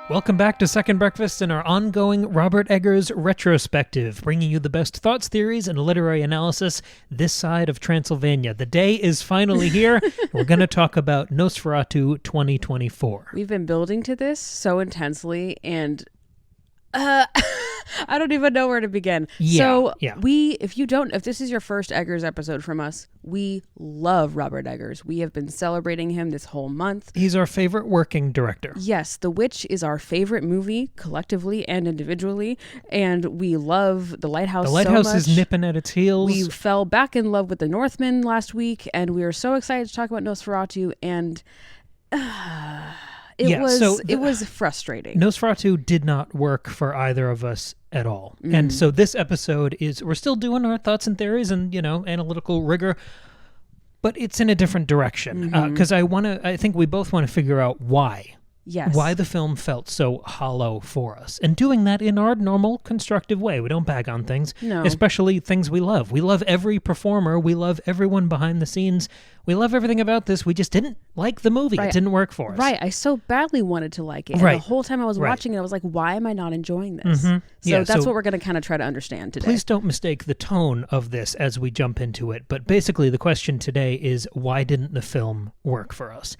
Welcome back to Second Breakfast and our ongoing Robert Eggers retrospective, bringing you the best thoughts, theories, and literary analysis this side of Transylvania. The day is finally here. We're going to talk about Nosferatu 2024. We've been building to this so intensely, and I don't even know where to begin. If this is your first Eggers episode from us, we love Robert Eggers. We have been celebrating him this whole month. He's our favorite working director. Yes, The Witch is our favorite movie, collectively and individually, and we love The Lighthouse so much. The Lighthouse is nipping at its heels. We fell back in love with The Northman last week, and we are so excited to talk about Nosferatu, and it was frustrating. Nosferatu did not work for either of us at all. And so this episode we're still doing our thoughts and theories and, analytical rigor, but it's in a different direction. Because I think we both want to figure out why. Yes. Why the film felt so hollow for us. And doing that in our normal, constructive way. We don't bag on things, especially things we love. We love every performer. We love everyone behind the scenes. We love everything about this. We just didn't like the movie. Right. It didn't work for us. Right. I so badly wanted to like it. And the whole time I was watching it, I was like, why am I not enjoying this? So that's what we're going to kind of try to understand today. Please don't mistake the tone of this as we jump into it. But basically, the question today is, why didn't the film work for us?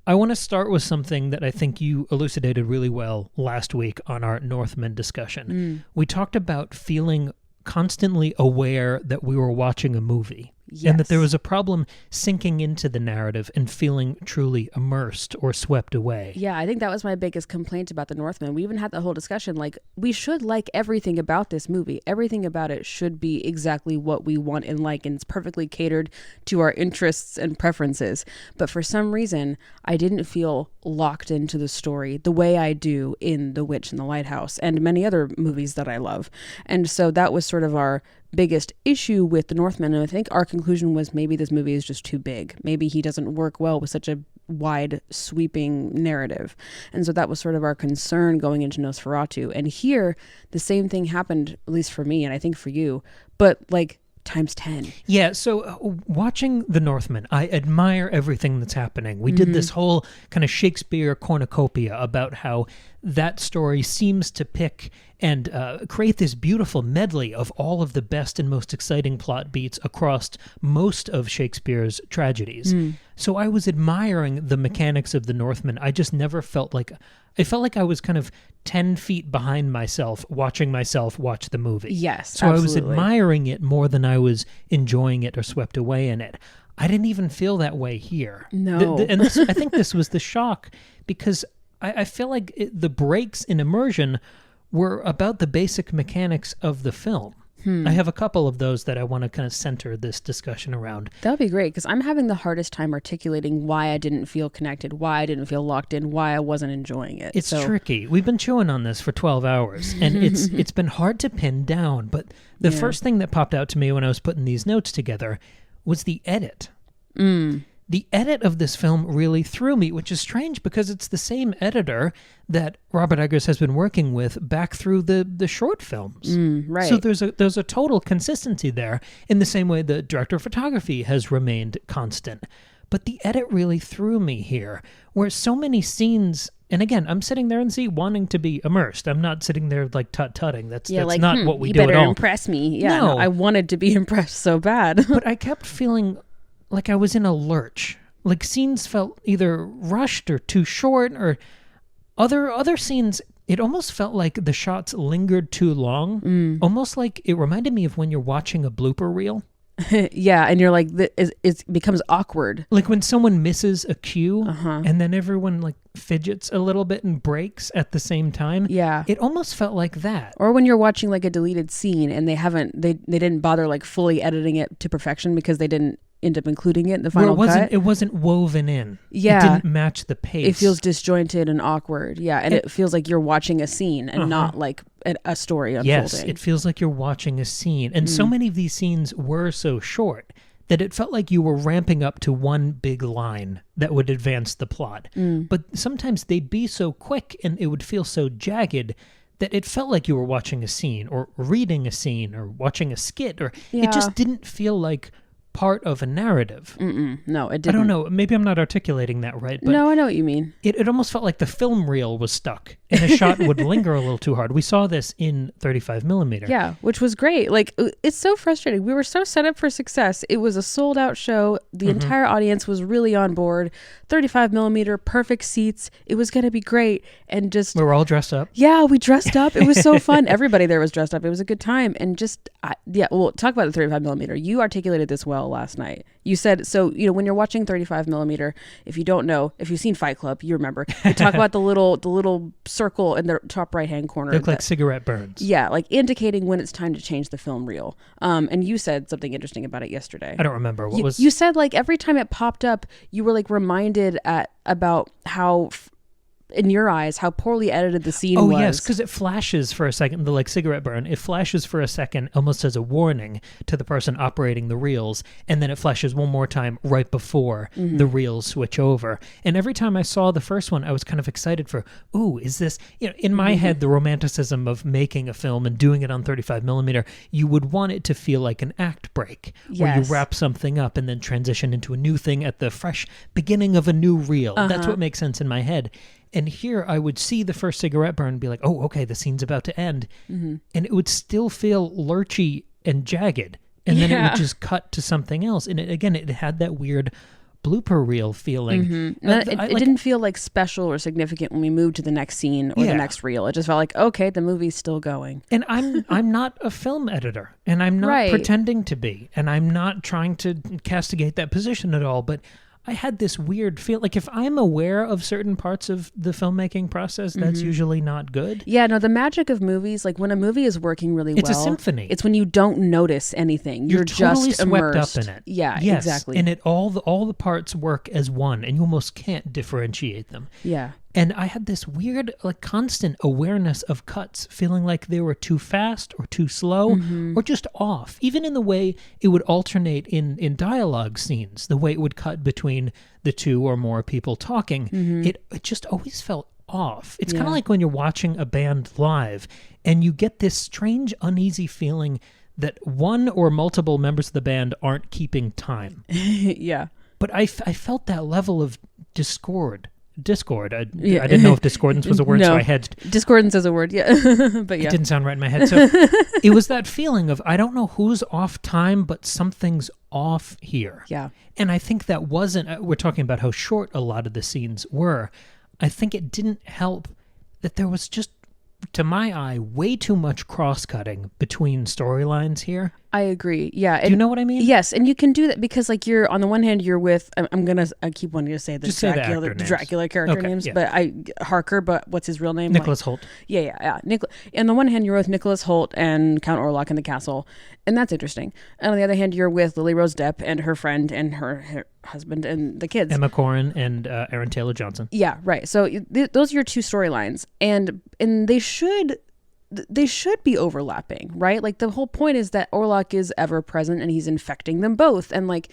I want to start with something that I think you elucidated really well last week on our Northman discussion. We talked about feeling constantly aware that we were watching a movie. Yes. And that there was a problem sinking into the narrative and feeling truly immersed or swept away. Yeah, I think that was my biggest complaint about The Northman. We even had the whole discussion, like, we should like everything about this movie. Everything about it should be exactly what we want and like, and it's perfectly catered to our interests and preferences. But for some reason, I didn't feel locked into the story the way I do in The Witch and the Lighthouse and many other movies that I love. And so that was sort of our biggest issue with The Northman, and I think our conclusion was maybe this movie is just too big. Maybe he doesn't work well with such a wide, sweeping narrative. And so that was sort of our concern going into Nosferatu. And here, the same thing happened, at least for me, and I think for you, but like times 10. Yeah, so watching The Northman, I admire everything that's happening. We did this whole kind of Shakespeare cornucopia about how that story seems to pick and create this beautiful medley of all of the best and most exciting plot beats across most of Shakespeare's tragedies. So I was admiring the mechanics of The Northman. I just never felt like... I felt like I was kind of 10 feet behind myself, watching myself watch the movie. Yes, so absolutely. I was admiring it more than I was enjoying it or swept away in it. I didn't even feel that way here. No. I think this was the shock, because I feel like the breaks in immersion were about the basic mechanics of the film. I have a couple of those that I want to kind of center this discussion around. That would be great, because I'm having the hardest time articulating why I didn't feel connected, why I didn't feel locked in, why I wasn't enjoying it. It's tricky. We've been chewing on this for 12 hours, and it's been hard to pin down. But the first thing that popped out to me when I was putting these notes together was the edit. The edit of this film really threw me, which is strange because it's the same editor that Robert Eggers has been working with back through the short films. Right. So there's a total consistency there, in the same way the director of photography has remained constant. But the edit really threw me here, where so many scenes... And again, I'm sitting there in the seat wanting to be immersed. I'm not sitting there like tut-tutting. That's like, not what we do at all. You better impress me. Yeah, no, I wanted to be impressed so bad. But I kept feeling like I was in a lurch. Like scenes felt either rushed or too short, or other scenes, it almost felt like the shots lingered too long. Almost like it reminded me of when you're watching a blooper reel. Yeah, and you're like, it becomes awkward. Like when someone misses a cue, and then everyone like fidgets a little bit and breaks at the same time. Yeah. It almost felt like that. Or when you're watching like a deleted scene and they didn't bother like fully editing it to perfection because they didn't end up including it in the final cut. It wasn't woven in. Yeah. It didn't match the pace. It feels disjointed and awkward. Yeah. And it feels like you're watching a scene and not like a story unfolding. Yes, it feels like you're watching a scene. And so many of these scenes were so short that it felt like you were ramping up to one big line that would advance the plot. But sometimes they'd be so quick and it would feel so jagged that it felt like you were watching a scene or reading a scene or watching a skit, or it just didn't feel like part of a narrative. No, it didn't. I don't know. Maybe I'm not articulating that right. But no, I know what you mean. It almost felt like the film reel was stuck and a shot would linger a little too hard. We saw this in 35 millimeter. Yeah, which was great. Like, it's so frustrating. We were so set up for success. It was a sold out show. The entire audience was really on board. 35 millimeter, perfect seats. It was going to be great. And just... We were all dressed up. Yeah, we dressed up. It was so fun. Everybody there was dressed up. It was a good time. And just, well, talk about the 35 millimeter. You articulated this well last night. You said, so, when you're watching 35 millimeter, if you don't know, if you've seen Fight Club, you remember. You talk about the little circle in the top right-hand corner. They look like cigarette burns. Yeah, like indicating when it's time to change the film reel. And you said something interesting about it yesterday. I don't remember. What was... You said, like, every time it popped up, you were, like, reminded about how... in your eyes, how poorly edited the scene was. Oh, yes, because it flashes for a second, the like cigarette burn, it flashes for a second almost as a warning to the person operating the reels, and then it flashes one more time right before the reels switch over. And every time I saw the first one, I was kind of excited for, ooh, is this, in my head, the romanticism of making a film and doing it on 35 millimeter, you would want it to feel like an act break, where you wrap something up and then transition into a new thing at the fresh beginning of a new reel. That's what makes sense in my head. And here I would see the first cigarette burn and be like, oh, okay, the scene's about to end. And it would still feel lurchy and jagged. And then it would just cut to something else. And it had that weird blooper reel feeling. It didn't feel like special or significant when we moved to the next scene or the next reel. It just felt like, okay, the movie's still going. And I'm not a film editor, and I'm not pretending to be, and I'm not trying to castigate that position at all, but I had this weird feel, like if I'm aware of certain parts of the filmmaking process, that's usually not good. Yeah, no, the magic of movies, like when a movie is working really well. It's a symphony. It's when you don't notice anything. You're totally just swept immersed. up in it. Yeah, yes. exactly. And all the parts work as one, and you almost can't differentiate them. Yeah. And I had this weird, like, constant awareness of cuts, feeling like they were too fast or too slow or just off. Even in the way it would alternate in dialogue scenes, the way it would cut between the two or more people talking, it just always felt off. It's kind of like when you're watching a band live and you get this strange, uneasy feeling that one or multiple members of the band aren't keeping time. Yeah. But I felt that level of discord. I didn't know if discordance was a word, so I hedged. Discordance is a word, yeah. But yeah. It didn't sound right in my head. So it was that feeling of, I don't know who's off time, but something's off here. Yeah. And I think that wasn't, we're talking about how short a lot of the scenes were. I think it didn't help that there was just, to my eye, way too much cross-cutting between storylines here. I agree. Yeah. Do you know what I mean? Yes. And you can do that because, like, you're on the one hand, you're with, I keep wanting to say the Dracula character names, but Harker, but what's his real name? Nicholas Hoult. Yeah. On the one hand, you're with Nicholas Hoult and Count Orlok in the castle, and that's interesting. And on the other hand, you're with Lily Rose Depp and her friend and her husband and the kids. Emma Corrin and Aaron Taylor Johnson. Yeah, right. So those are your two storylines, and they should be overlapping, right? Like, the whole point is that Orlok is ever present and he's infecting them both. And, like,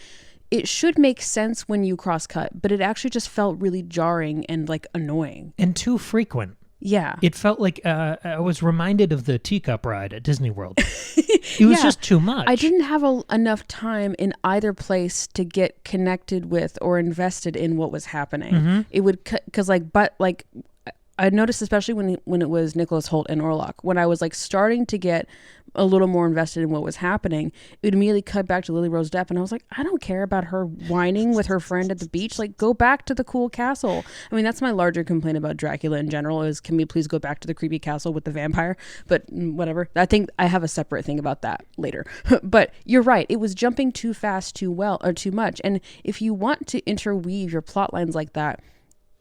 it should make sense when you cross cut, but it actually just felt really jarring and, like, annoying. And too frequent. Yeah. It felt like I was reminded of the teacup ride at Disney World. It was just too much. I didn't have enough time in either place to get connected with or invested in what was happening. It would, because, I noticed, especially when it was Nicholas Hoult and Orlok, when I was, like, starting to get a little more invested in what was happening, it would immediately cut back to Lily Rose Depp, and I was like, I don't care about her whining with her friend at the beach. Like, go back to the cool castle. I mean, that's my larger complaint about Dracula in general, is, can we please go back to the creepy castle with the vampire? But whatever. I think I have a separate thing about that later. But you're right. It was jumping too fast, too much. And if you want to interweave your plot lines like that,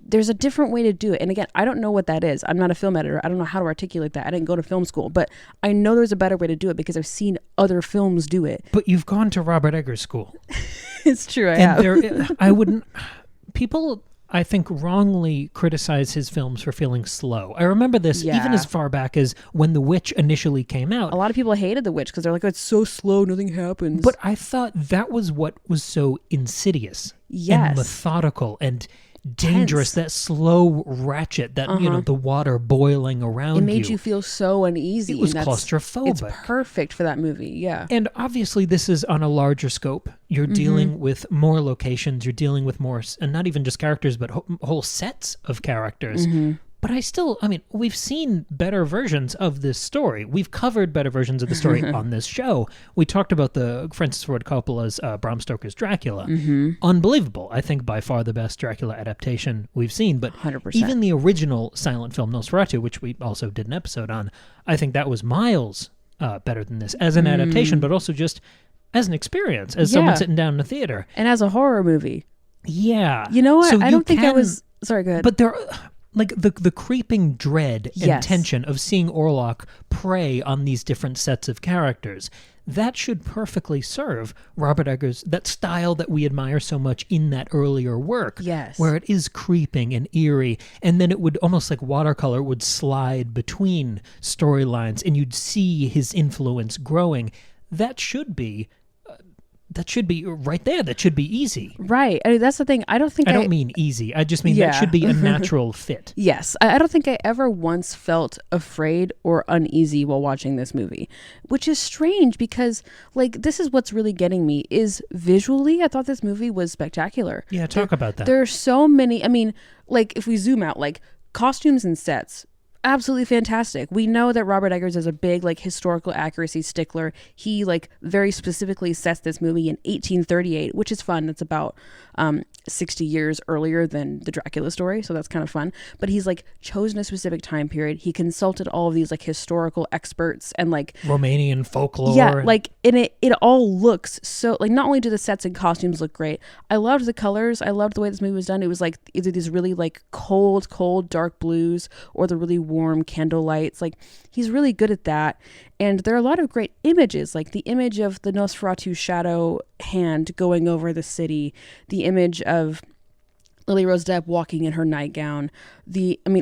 there's a different way to do it. And again, I don't know what that is. I'm not a film editor. I don't know how to articulate that. I didn't go to film school, but I know there's a better way to do it because I've seen other films do it. But you've gone to Robert Eggers School. It's true. I have. People, I think, wrongly criticize his films for feeling slow. I remember this even as far back as when The Witch initially came out. A lot of people hated The Witch because they're like, oh, it's so slow, nothing happens. But I thought that was what was so insidious and methodical and dangerous, that slow ratchet, that the water boiling around you. It made you feel so uneasy. It was claustrophobic. It's perfect for that movie, yeah. And obviously this is on a larger scope. You're dealing with more locations, you're dealing with more, and not even just characters, but whole sets of characters. But we've seen better versions of this story. We've covered better versions of the story on this show. We talked about the Francis Ford Coppola's Bram Stoker's Dracula. Unbelievable. I think by far the best Dracula adaptation we've seen. But 100%. even the original silent film Nosferatu, which we also did an episode on, I think that was miles better than this as an adaptation, but also just as an experience, as someone sitting down in a theater. And as a horror movie. Yeah. You know what? So I don't think I was... Sorry, go ahead. But there... Like the creeping dread and tension of seeing Orlok prey on these different sets of characters, that should perfectly serve Robert Eggers, that style that we admire so much in that earlier work, where it is creeping and eerie, and then it would almost like watercolor would slide between storylines, and you'd see his influence growing. That should be right there. That should be easy. Right. I mean, that's the thing. I don't mean easy. I just mean that should be a natural fit. Yes. I don't think I ever once felt afraid or uneasy while watching this movie, which is strange because, like, this is what's really getting me is visually, I thought this movie was spectacular. Yeah, talk about that. There are so many, I mean, like, if we zoom out, like, costumes and sets, absolutely fantastic. We know that Robert Eggers is a big like historical accuracy stickler. He like very specifically sets this movie in 1838, which is fun. It's about 60 years earlier than the Dracula story, so that's kind of fun. But he's like chosen a specific time period. He consulted all of these like historical experts and like Romanian folklore. Yeah, like and it all looks so like not only do the sets and costumes look great, I loved the colors. I loved the way this movie was done. It was like either these really like cold dark blues or the really warm candle lights. Like he's really good at that. And there are a lot of great images, like the image of the Nosferatu shadow hand going over the city, the image of Lily Rose Depp walking in her nightgown.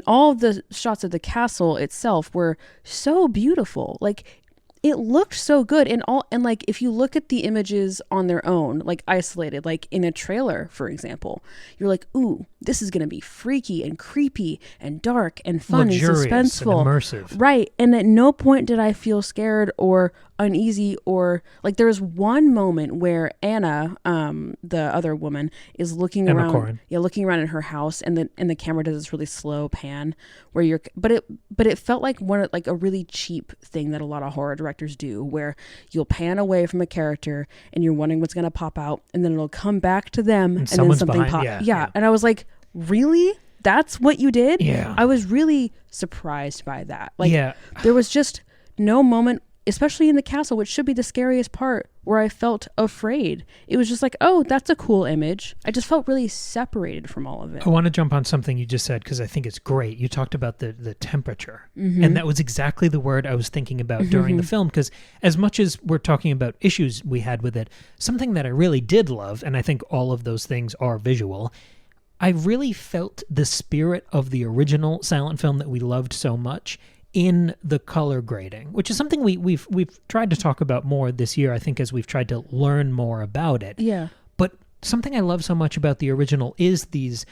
All of the shots of the castle itself were so beautiful. Like it looked so good and like if you look at the images on their own, like isolated, like in a trailer, for example, you're like, ooh, this is going to be freaky and creepy and dark and fun and suspenseful. And immersive. Right. And at no point did I feel scared or uneasy or like there was one moment where Anna, the other woman, is looking Emma around. Corrin. Yeah, looking around in her house and the camera does this really slow pan where but it felt like a really cheap thing that a lot of horror directors do where you'll pan away from a character and you're wondering what's going to pop out and then it'll come back to them and then something pops. Yeah. And I was like, really? That's what you did? Yeah. I was really surprised by that. Like there was just no moment, especially in the castle, which should be the scariest part, where I felt afraid. It was just like, oh, that's a cool image. I just felt really separated from all of it. I want to jump on something you just said because I think it's great. You talked about the temperature, and that was exactly the word I was thinking about during the film, because as much as we're talking about issues we had with it, something that I really did love, and I think all of those things are visual, I really felt the spirit of the original silent film that we loved so much in the color grading, which is something we've tried to talk about more this year, I think, as we've tried to learn more about it. Yeah. But something I love so much about the original is these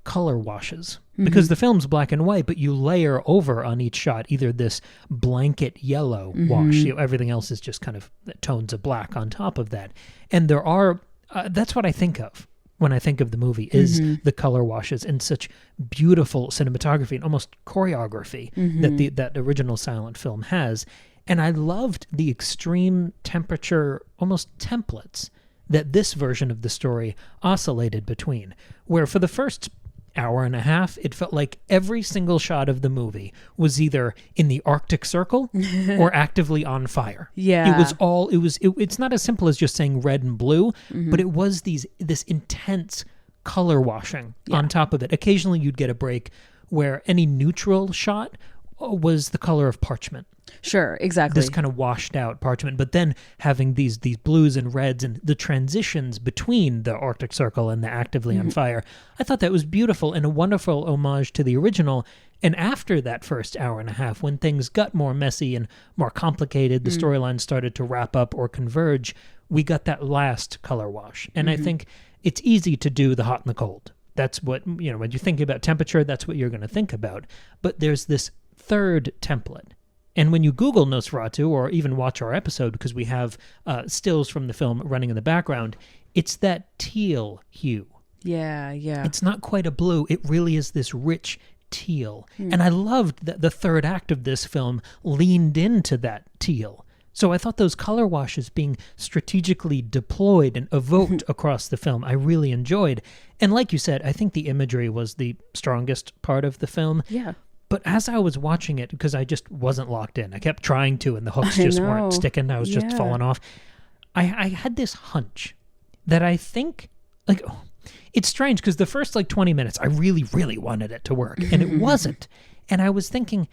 color washes, because the film's black and white, but you layer over on each shot either this blanket yellow wash, everything else is just kind of tones of black on top of that. And there are, that's what I think of when I think of the movie, is the color washes and such beautiful cinematography and almost choreography that that original silent film has. And I loved the extreme temperature, almost templates, that this version of the story oscillated between, where for the first hour and a half, it felt like every single shot of the movie was either in the Arctic Circle or actively on fire. Yeah. It's not as simple as just saying red and blue, but it was this intense color washing on top of it. Occasionally you'd get a break where any neutral shot was the color of parchment. Sure, exactly. This kind of washed out parchment, but then having these blues and reds and the transitions between the Arctic Circle and the actively on fire, I thought that was beautiful and a wonderful homage to the original. And after that first hour and a half, when things got more messy and more complicated, the storyline started to wrap up or converge, we got that last color wash. And I think it's easy to do the hot and the cold. That's what, when you think about temperature, that's what you're going to think about. But there's this third template. And when you Google Nosferatu or even watch our episode, because we have stills from the film running in the background, it's that teal hue. Yeah. It's not quite a blue. It really is this rich teal. And I loved that the third act of this film leaned into that teal. So I thought those color washes being strategically deployed and evoked across the film, I really enjoyed. And like you said, I think the imagery was the strongest part of the film. Yeah. But as I was watching it, because I just wasn't locked in, I kept trying to, and the hooks just weren't sticking. I was just falling off. I had this hunch that I think, like, it's strange because the first 20 minutes, I really, really wanted it to work, and it wasn't. And I was thinking,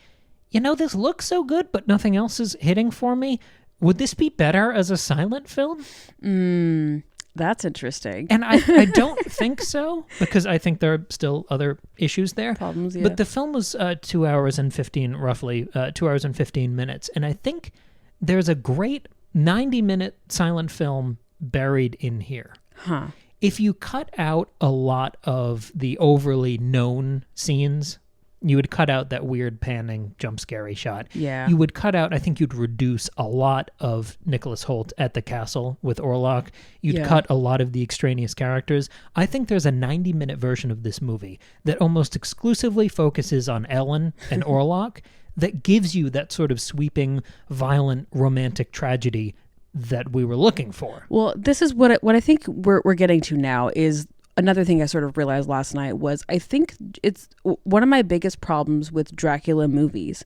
this looks so good, but nothing else is hitting for me. Would this be better as a silent film? That's interesting. And I don't think so, because I think there are still other issues there. Problems, yeah. But the film was 2 hours and 15, roughly, 2 hours and 15 minutes. And I think there's a great 90-minute silent film buried in here. Huh. If you cut out a lot of the overly known scenes, you would cut out that weird panning jump scary shot. Yeah. You would cut out, I think you'd reduce a lot of Nicholas Hoult at the castle with Orlok. You'd cut a lot of the extraneous characters. I think there's a 90-minute version of this movie that almost exclusively focuses on Ellen and Orlok that gives you that sort of sweeping, violent, romantic tragedy that we were looking for. Well, this is what I think we're getting to now is another thing I sort of realized last night was I think it's one of my biggest problems with Dracula movies,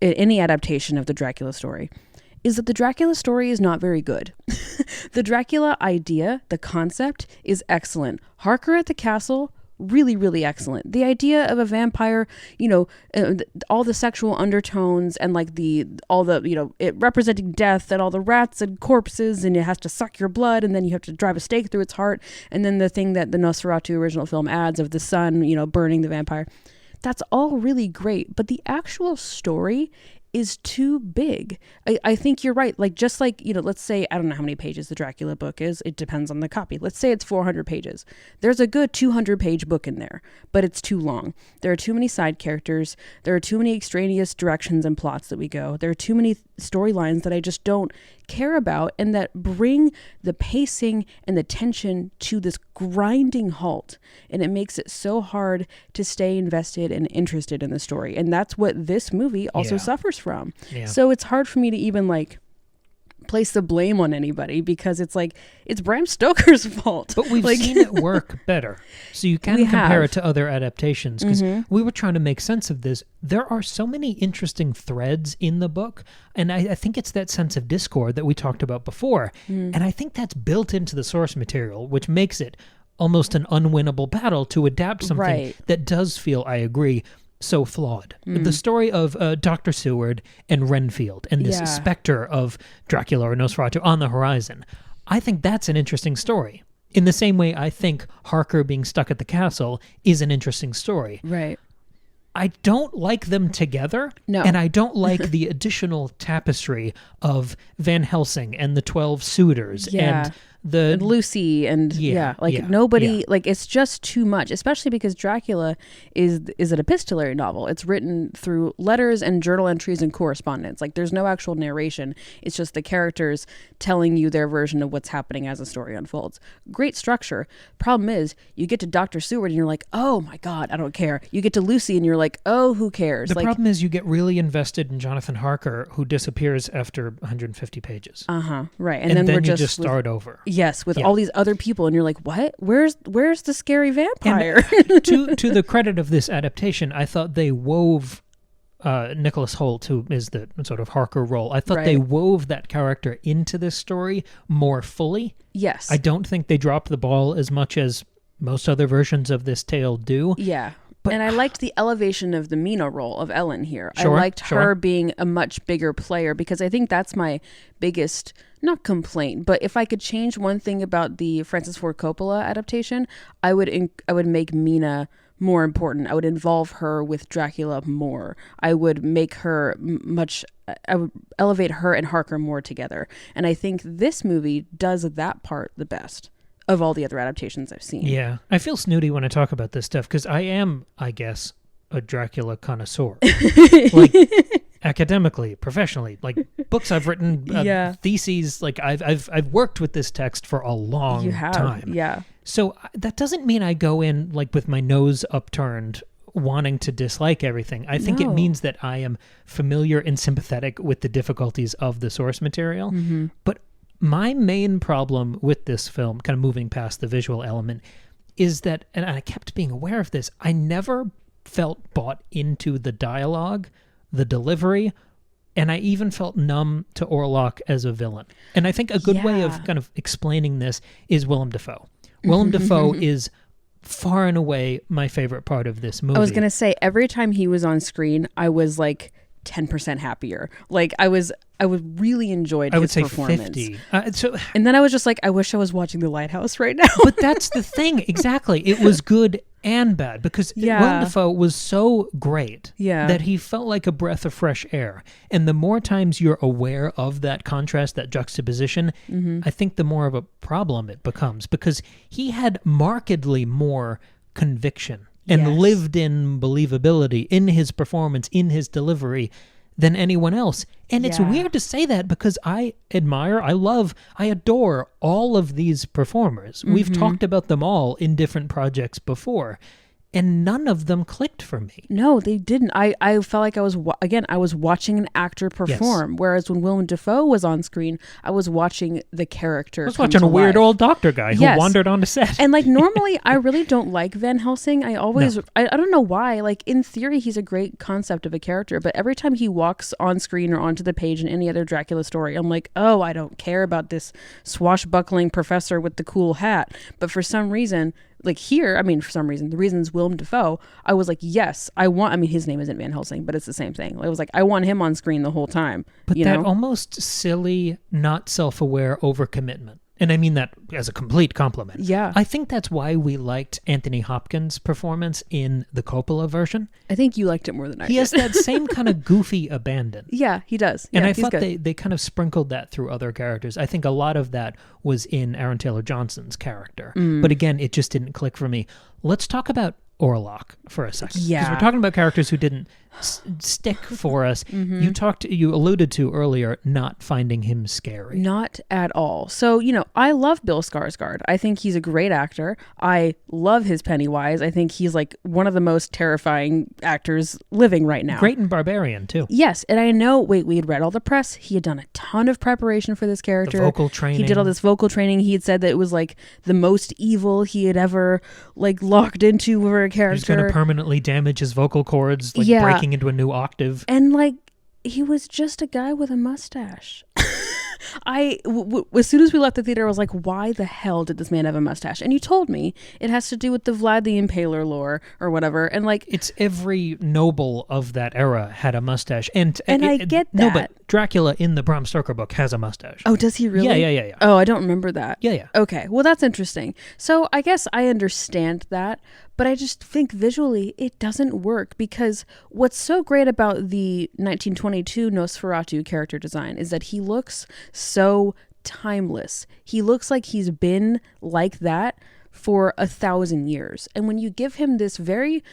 any adaptation of the Dracula story, is that the Dracula story is not very good. The Dracula idea, the concept, is excellent. Harker at the Castle, really, really excellent. The idea of a vampire, all the sexual undertones and all the it representing death and all the rats and corpses, and it has to suck your blood, and then you have to drive a stake through its heart, and then the thing that the Nosferatu original film adds of the sun, burning the vampire. That's all really great, but the actual story is too big. I think you're right. Let's say, I don't know how many pages the Dracula book is. It depends on the copy. Let's say it's 400 pages. There's a good 200-page book in there, but it's too long. There are too many side characters. There are too many extraneous directions and plots that we go. There are too many storylines that I just don't care about and that bring the pacing and the tension to this grinding halt. And it makes it so hard to stay invested and interested in the story. And that's what this movie also suffers from. Yeah. So it's hard for me to even place the blame on anybody because it's Bram Stoker's fault. But we've seen it work better. So you can compare it to other adaptations because we were trying to make sense of this. There are so many interesting threads in the book, and I think it's that sense of discord that we talked about before. And I think that's built into the source material, which makes it almost an unwinnable battle to adapt something that does feel, I agree, so flawed. The story of Dr. Seward and Renfield and this specter of Dracula or Nosferatu on the horizon. I think that's an interesting story. In the same way I think Harker being stuck at the castle is an interesting story. Right. I don't like them together. No. And I don't like the additional tapestry of Van Helsing and the 12 suitors and and Lucy and nobody it's just too much, especially because Dracula is an epistolary novel. It's written through letters and journal entries and correspondence. There's no actual narration. It's just the characters telling you their version of what's happening as the story unfolds. Great structure. Problem is you get to Dr. Seward and you're like, oh my God, I don't care. You get to Lucy and you're like, oh, who cares? The problem is you get really invested in Jonathan Harker, who disappears after 150 pages. Right. And then you just start over. Yes, with all these other people, and you're like, what? Where's the scary vampire? And to the credit of this adaptation, I thought they wove Nicholas Hoult, who is the sort of Harker role. I thought they wove that character into this story more fully. Yes. I don't think they dropped the ball as much as most other versions of this tale do. Yeah. And I liked the elevation of the Mina role of Ellen here. I liked her being a much bigger player because I think that's my biggest, not complaint, but if I could change one thing about the Francis Ford Coppola adaptation, I would make Mina more important. I would involve her with Dracula more. I would make her I would elevate her and Harker more together. And I think this movie does that part the best of all the other adaptations I've seen. Yeah. I feel snooty when I talk about this stuff because I am, I guess, a Dracula connoisseur. Academically, professionally, books I've written, theses, I've worked with this text for a long time. Yeah. So that doesn't mean I go in with my nose upturned wanting to dislike everything. I think it means that I am familiar and sympathetic with the difficulties of the source material. But my main problem with this film, kind of moving past the visual element, is that, and I kept being aware of this, I never felt bought into the dialogue, the delivery, and I even felt numb to Orlok as a villain. And I think a good way of kind of explaining this is Willem Dafoe. Willem Dafoe is far and away my favorite part of this movie. I was going to say, every time he was on screen, I was like 10% happier. Like I really enjoyed his performance. 50. And then I was just like, I wish I was watching The Lighthouse right now. But that's the thing. Exactly. It was good and bad because Willem Dafoe was so great that he felt like a breath of fresh air. And the more times you're aware of that contrast, that juxtaposition, I think the more of a problem it becomes, because he had markedly more conviction and lived in believability in his performance, in his delivery, than anyone else. And it's weird to say that because I admire, I adore all of these performers. We've talked about them all in different projects before, and none of them clicked for me. No, they didn't. I felt like I was watching an actor perform, whereas when Willem Dafoe was on screen, I was watching the character. I was watching a weird old doctor guy who wandered on the set. And like normally, I really don't like Van Helsing. I don't know why. Like in theory, he's a great concept of a character, but every time he walks on screen or onto the page in any other Dracula story, I'm like, oh, I don't care about this swashbuckling professor with the cool hat. But for some reason, like here, the reason is Willem Dafoe, I was like, yes, his name isn't Van Helsing, but it's the same thing. I was like, I want him on screen the whole time. But that almost silly, not self-aware overcommitment. And I mean that as a complete compliment. Yeah. I think that's why we liked Anthony Hopkins' performance in the Coppola version. I think you liked it more than I did. He has that same kind of goofy abandon. Yeah, he does. And yeah, I thought they kind of sprinkled that through other characters. I think a lot of that was in Aaron Taylor Johnson's character. But again, it just didn't click for me. Let's talk about Orlok for a second. Yeah. Because we're talking about characters who didn't stick for us. You alluded to earlier not finding him scary. Not at all. So, I love Bill Skarsgård. I think he's a great actor. I love his Pennywise. I think he's like one of the most terrifying actors living right now. Great in Barbarian, too. Yes. And I know, we had read all the press. He had done a ton of preparation for this character. The vocal training. He did all this vocal training. He had said that it was like the most evil he had ever like locked into for a character. He's going to permanently damage his vocal cords, breaking into a new octave. And he was just a guy with a mustache. As soon as we left the theater, I was like, why the hell did this man have a mustache? And you told me it has to do with the Vlad the Impaler lore or whatever. And it's every noble of that era had a mustache. And I get that. No, but Dracula in the Bram Stoker book has a mustache. Oh, does he really? Yeah. Oh, I don't remember that. Yeah. Okay, well, that's interesting. So I guess I understand that, but I just think visually it doesn't work, because what's so great about the 1922 Nosferatu character design is that he looks so timeless. He looks like he's been like that for 1,000 years. And when you give him this very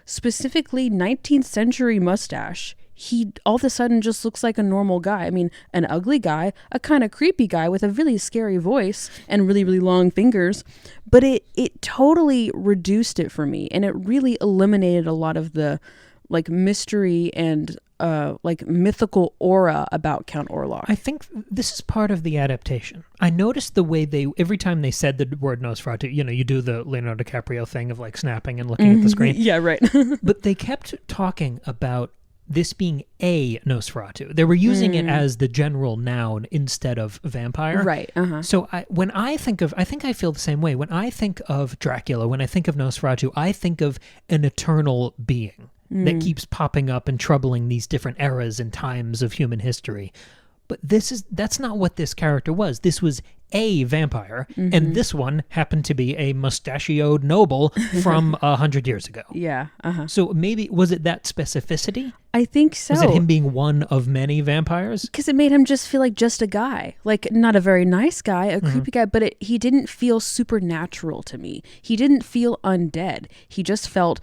specifically 19th century mustache, he all of a sudden just looks like a normal guy. I mean, an ugly guy, a kind of creepy guy with a really scary voice and really, really long fingers. But it totally reduced it for me. And it really eliminated a lot of the mystery and mythical aura about Count Orlok. I think this is part of the adaptation. I noticed the way every time they said the word Nosferatu, you do the Leonardo DiCaprio thing of snapping and looking at the screen. Yeah, right. But they kept talking about this being a Nosferatu. They were using it as the general noun instead of vampire. Right. Uh-huh. So I think I feel the same way. When I think of Dracula, when I think of Nosferatu, I think of an eternal being that keeps popping up and troubling these different eras and times of human history. But that's not what this character was. This was a vampire, and this one happened to be a mustachioed noble from 100 years ago. Yeah. Uh-huh. So maybe, was it that specificity? I think so. Was it him being one of many vampires? Because it made him just feel like just a guy. Not a very nice guy, a creepy guy, but he didn't feel supernatural to me. He didn't feel undead. He just felt...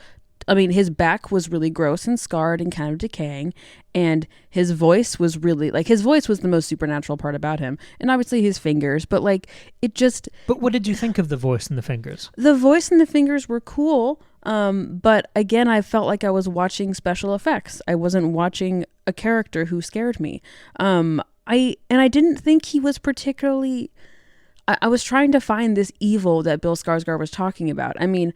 his back was really gross and scarred and kind of decaying, and his voice was really, his voice was the most supernatural part about him, and obviously his fingers, but it just... But what did you think of the voice and the fingers? The voice and the fingers were cool. But again, I felt like I was watching special effects. I wasn't watching a character who scared me. I didn't think he was particularly. I was trying to find this evil that Bill Skarsgård was talking about. I mean,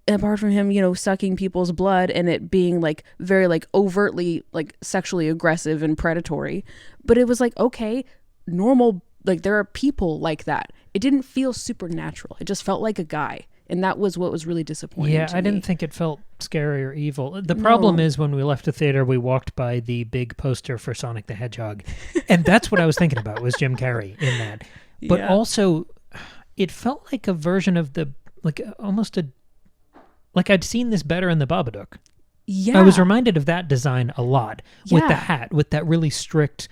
apart from him, sucking people's blood and it being like very like overtly like sexually aggressive and predatory, but it was like, okay, normal, like there are people like that. It didn't feel supernatural. It just felt like a guy. And that was what was really disappointing to me. I didn't think it felt scary or evil. The problem is when we left the theater, we walked by the big poster for Sonic the Hedgehog. And that's what I was thinking about, was Jim Carrey in that. But also, it felt like a version of like I'd seen this better in the Babadook. Yeah. I was reminded of that design a lot with the hat, with that really strict,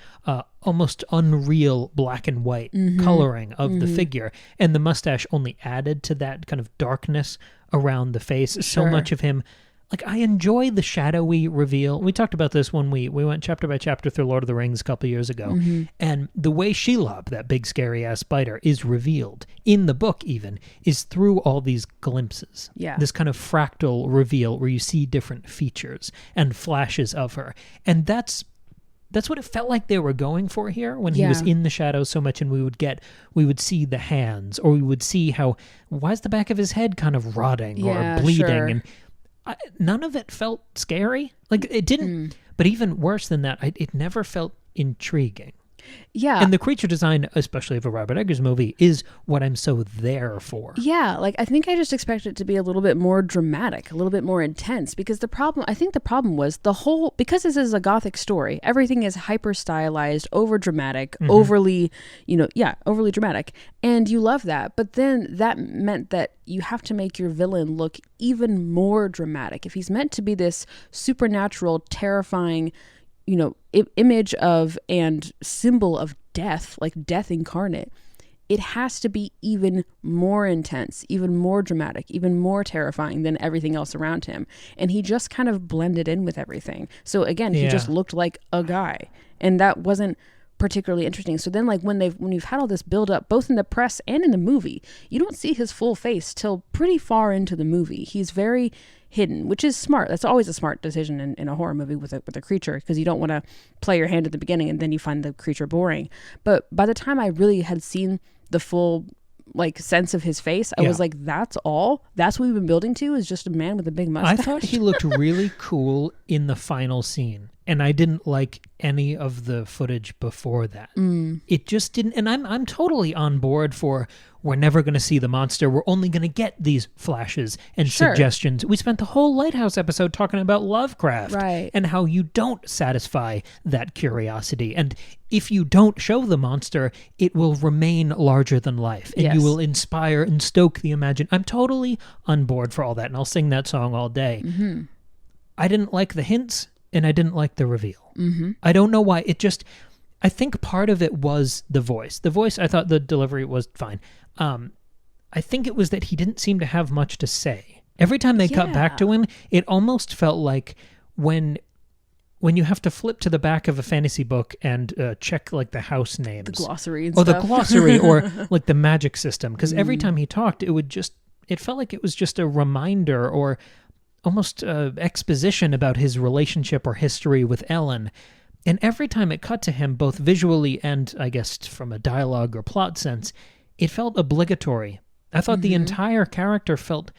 almost unreal black and white coloring of the figure. And the mustache only added to that kind of darkness around the face. Sure. So much of him, like I enjoy the shadowy reveal. We talked about this when we went chapter by chapter through Lord of the Rings a couple years ago. And the way Shelob, that big scary ass spider, is revealed in the book even, is through all these glimpses. Yeah. This kind of fractal reveal where you see different features and flashes of her. And that's what it felt like they were going for here when he was in the shadows so much, and we would see the hands, or we would see why is the back of his head kind of rotting or bleeding. Sure. And none of it felt scary. Like it didn't, but even worse than that, it never felt intriguing. Yeah. And the creature design, especially of a Robert Eggers movie, is what I'm so there for. Yeah, like I think I just expected it to be a little bit more dramatic, a little bit more intense, because the problem was because this is a Gothic story, everything is hyper stylized, over dramatic, overly dramatic. And you love that. But then that meant that you have to make your villain look even more dramatic. If he's meant to be this supernatural, terrifying, image of and symbol of death, like death incarnate, it has to be even more intense, even more dramatic, even more terrifying than everything else around him. And he just kind of blended in with everything. So again, he just looked like a guy, and that wasn't particularly interesting. So then, like when you've had all this build up, both in the press and in the movie, you don't see his full face till pretty far into the movie. He's very hidden, which is smart. That's always a smart decision in a horror movie with a creature, because you don't want to play your hand at the beginning and then you find the creature boring. But by the time I really had seen the full like sense of his face, I was like, that's all? That's what we've been building to, is just a man with a big mustache? I thought he looked really cool in the final scene, and I didn't like any of the footage before that. It just didn't, and I'm totally on board for, we're never going to see the monster. We're only going to get these flashes and suggestions. We spent the whole Lighthouse episode talking about Lovecraft, right, and how you don't satisfy that curiosity. And if you don't show the monster, it will remain larger than life, and you will inspire and stoke the imagination. I'm totally on board for all that, and I'll sing that song all day. I didn't like the hints, and I didn't like the reveal. I don't know why. I think part of it was the voice. The voice, I thought the delivery was fine. I think it was that he didn't seem to have much to say. Every time they cut back to him, it almost felt like when you have to flip to the back of a fantasy book and check like the house names. The glossary and stuff. The glossary or like the magic system. Because every time he talked, it felt like it was just a reminder or almost exposition about his relationship or history with Ellen. And every time it cut to him, both visually and, I guess, from a dialogue or plot sense, it felt obligatory. I thought the entire character felt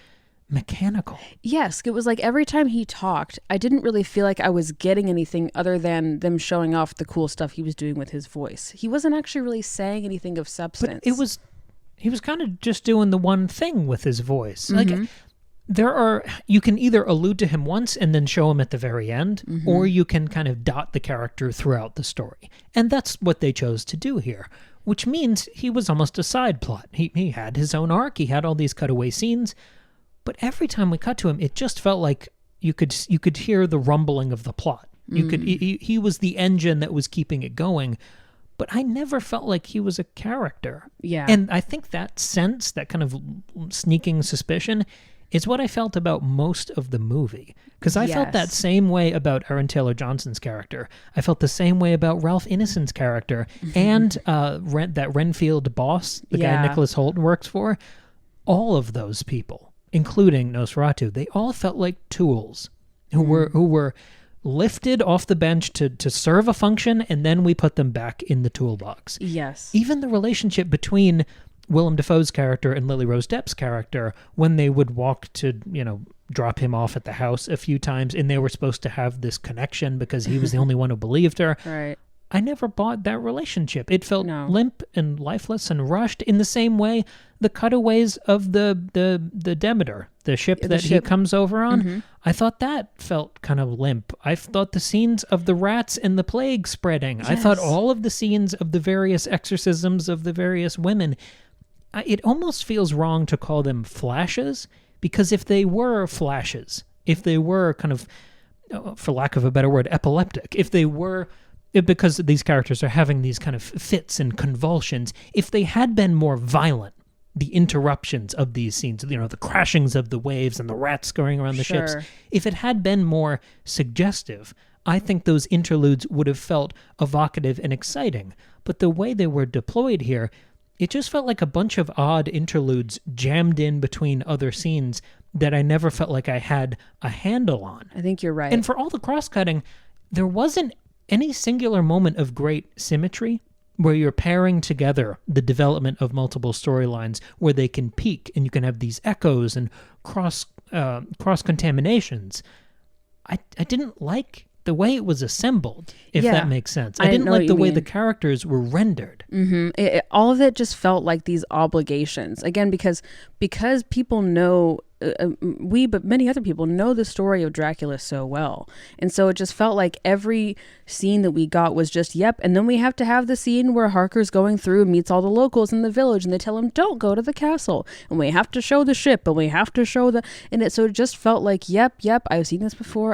mechanical. Yes, it was like every time he talked, I didn't really feel like I was getting anything other than them showing off the cool stuff he was doing with his voice. He wasn't actually really saying anything of substance. But he was kind of just doing the one thing with his voice. Like, you can either allude to him once and then show him at the very end, or you can kind of dot the character throughout the story. And that's what they chose to do here, which means he was almost a side plot. He had his own arc, he had all these cutaway scenes, but every time we cut to him, it just felt like you could hear the rumbling of the plot. He was the engine that was keeping it going, but I never felt like he was a character. Yeah. And I think that sense, that kind of sneaking suspicion, is what I felt about most of the movie. Because I felt that same way about Aaron Taylor Johnson's character. I felt the same way about Ralph Ineson's character and that Renfield boss, the guy Nicholas Hoult works for. All of those people including Nosferatu, they all felt like tools who were lifted off the bench to serve a function, and then we put them back in the toolbox. Yes. Even the relationship between Willem Dafoe's character and Lily Rose Depp's character, when they would walk to, drop him off at the house a few times, and they were supposed to have this connection because he was the only one who believed her. Right. I never bought that relationship. It felt No. limp and lifeless and rushed in the same way the cutaways of the Demeter, the ship that he comes over on. Mm-hmm. I thought that felt kind of limp. I thought the scenes of the rats and the plague spreading. Yes. I thought all of the scenes of the various exorcisms of the various women. It almost feels wrong to call them flashes, because if they were flashes, if they were kind of, for lack of a better word, epileptic, if they were, because these characters are having these kind of fits and convulsions, if they had been more violent, the interruptions of these scenes, the crashings of the waves and the rats scurrying around the ships, if it had been more suggestive, I think those interludes would have felt evocative and exciting. But the way they were deployed here, it just felt like a bunch of odd interludes jammed in between other scenes that I never felt like I had a handle on. I think you're right. And for all the cross-cutting, there wasn't any singular moment of great symmetry where you're pairing together the development of multiple storylines where they can peak and you can have these echoes and cross-contaminations. I didn't like the way it was assembled, if that makes sense. I didn't like the way the characters were rendered. Mm-hmm. All of it just felt like these obligations. Again, because people know, but many other people know the story of Dracula so well. And so it just felt like every scene that we got was just, yep. And then we have to have the scene where Harker's going through and meets all the locals in the village and they tell him, don't go to the castle. And we have to show the ship and we have to show so it just felt like, yep, I've seen this before.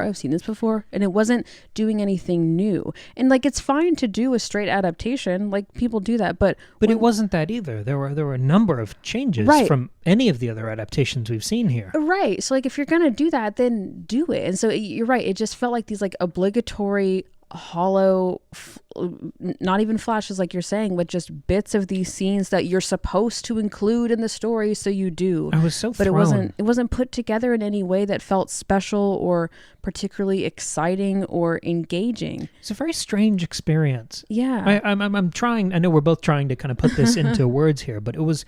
And it wasn't doing anything new. And like, it's fine to do a straight adaptation. Like people do that, but it wasn't that either. There were a number of changes from any of the other adaptations we've seen here. Right. So like if you're going to do that, then do it. And so you're right. It just felt like these like obligatory hollow, not even flashes like you're saying, but just bits of these scenes that you're supposed to include in the story. So you do. I was so but thrown. it wasn't put together in any way that felt special or particularly exciting or engaging. It's a very strange experience. Yeah. I'm trying. I know we're both trying to kind of put this into words here, but it was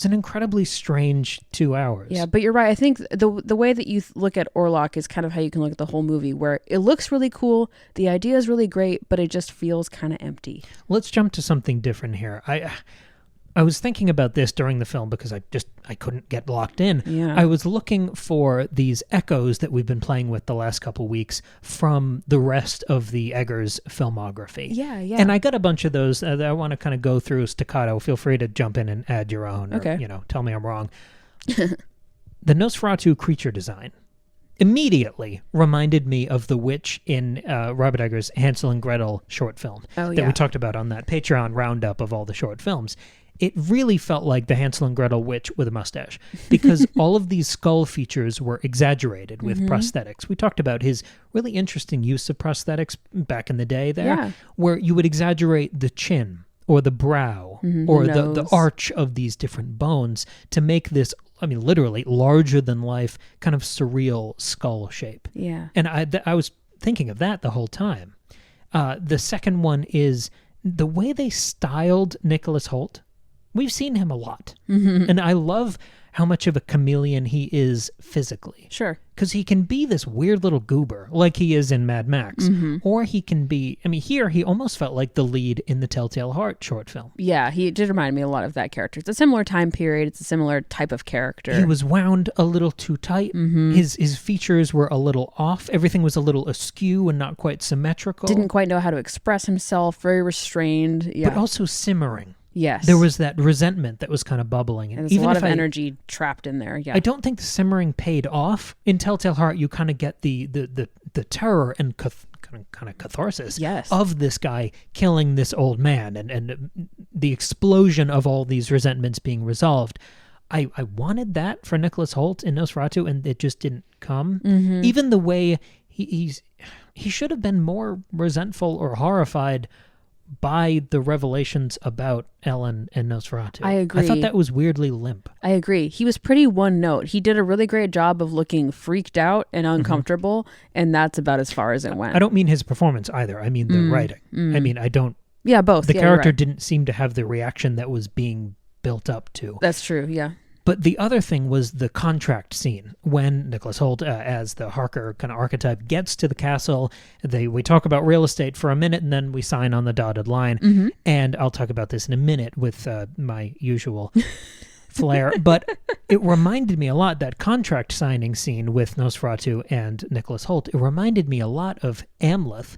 an incredibly strange 2 hours. Yeah, but you're right. I think the way that you look at Orlok is kind of how you can look at the whole movie, where it looks really cool, the idea is really great, but it just feels kind of empty. Let's jump to something different here. I was thinking about this during the film because I couldn't get locked in. Yeah. I was looking for these echoes that we've been playing with the last couple weeks from the rest of the Eggers filmography. Yeah. And I got a bunch of those that I want to kind of go through staccato. Feel free to jump in and add your own. Okay. Or, tell me I'm wrong. The Nosferatu creature design immediately reminded me of the witch in Robert Eggers' Hansel and Gretel short film that we talked about on that Patreon roundup of all the short films. It really felt like the Hansel and Gretel witch with a mustache because all of these skull features were exaggerated with prosthetics. We talked about his really interesting use of prosthetics back in the day there, where you would exaggerate the chin or the brow or the arch of these different bones to make this, literally larger than life, kind of surreal skull shape. Yeah. And I was thinking of that the whole time. The second one is the way they styled Nicholas Hoult. We've seen him a lot. And I love how much of a chameleon he is physically. Sure. Because he can be this weird little goober like he is in Mad Max. Or he can be, here he almost felt like the lead in the Telltale Heart short film. Yeah, he did remind me a lot of that character. It's a similar time period. It's a similar type of character. He was wound a little too tight. His features were a little off. Everything was a little askew and not quite symmetrical. Didn't quite know how to express himself. Very restrained. Yeah. But also simmering. Yes. There was that resentment that was kind of bubbling. And there's a lot of energy trapped in there. Yeah. I don't think the simmering paid off. In Telltale Heart, you kind of get the terror and kind of catharsis of this guy killing this old man and the explosion of all these resentments being resolved. I wanted that for Nicholas Hoult in Nosferatu, and it just didn't come. Even the way he should have been more resentful or horrified by the revelations about Ellen and Nosferatu. I agree. I thought that was weirdly limp. I agree. He was pretty one note. He did a really great job of looking freaked out and uncomfortable, and that's about as far as it went. I don't mean his performance either. I mean the writing. I mean, I don't... Yeah, both. The Yeah, character you're right. didn't seem to have the reaction that was being built up to. That's true, yeah. But the other thing was the contract scene when Nicholas Hoult, as the Harker kind of archetype, gets to the castle. We talk about real estate for a minute, and then we sign on the dotted line. And I'll talk about this in a minute with my usual flair. But it reminded me a lot, that contract signing scene with Nosferatu and Nicholas Hoult, it reminded me a lot of Amleth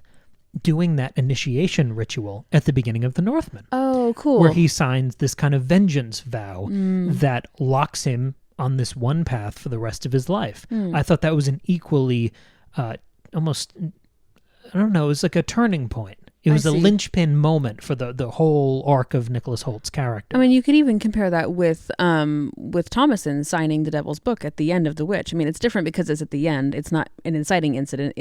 doing that initiation ritual at the beginning of The Northman. Oh, cool. Where he signs this kind of vengeance vow that locks him on this one path for the rest of his life. I thought that was an equally, almost, I don't know, it was like a turning point. It was a linchpin moment for the whole arc of Nicholas Holt's character. I mean, you could even compare that with Thomason signing the Devil's Book at the end of The Witch. I mean, it's different because it's at the end. It's not an inciting incident.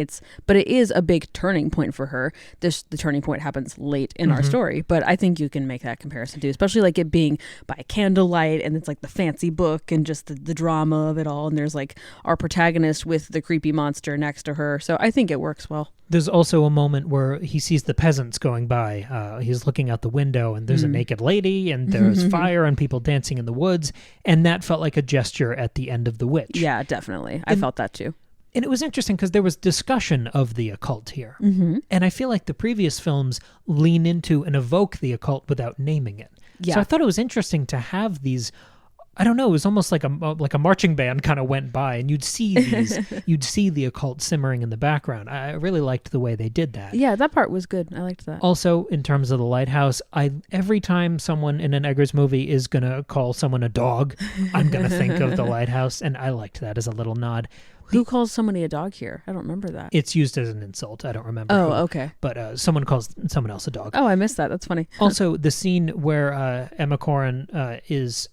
But it is a big turning point for her. The turning point happens late in our story. But I think you can make that comparison too, especially like it being by candlelight, and it's like the fancy book and just the drama of it all. And there's like our protagonist with the creepy monster next to her. So I think it works well. There's also a moment where he sees the peasants going by. He's looking out the window, and there's a naked lady, and there's fire and people dancing in the woods, and that felt like a gesture at the end of The Witch. Yeah, definitely. I felt that too. And it was interesting because there was discussion of the occult here. And I feel like the previous films lean into and evoke the occult without naming it. Yeah. So I thought it was interesting to have these... I don't know. It was almost like a marching band kind of went by, and you'd see the occult simmering in the background. I really liked the way they did that. Yeah, that part was good. I liked that. Also, in terms of the lighthouse, every time someone in an Eggers movie is gonna call someone a dog, I'm gonna think of the lighthouse, and I liked that as a little nod. Who calls somebody a dog here? I don't remember that. It's used as an insult. I don't remember. Oh, who, okay. But someone calls someone else a dog. Oh, I missed that. That's funny. Also, the scene where Emma Corrin is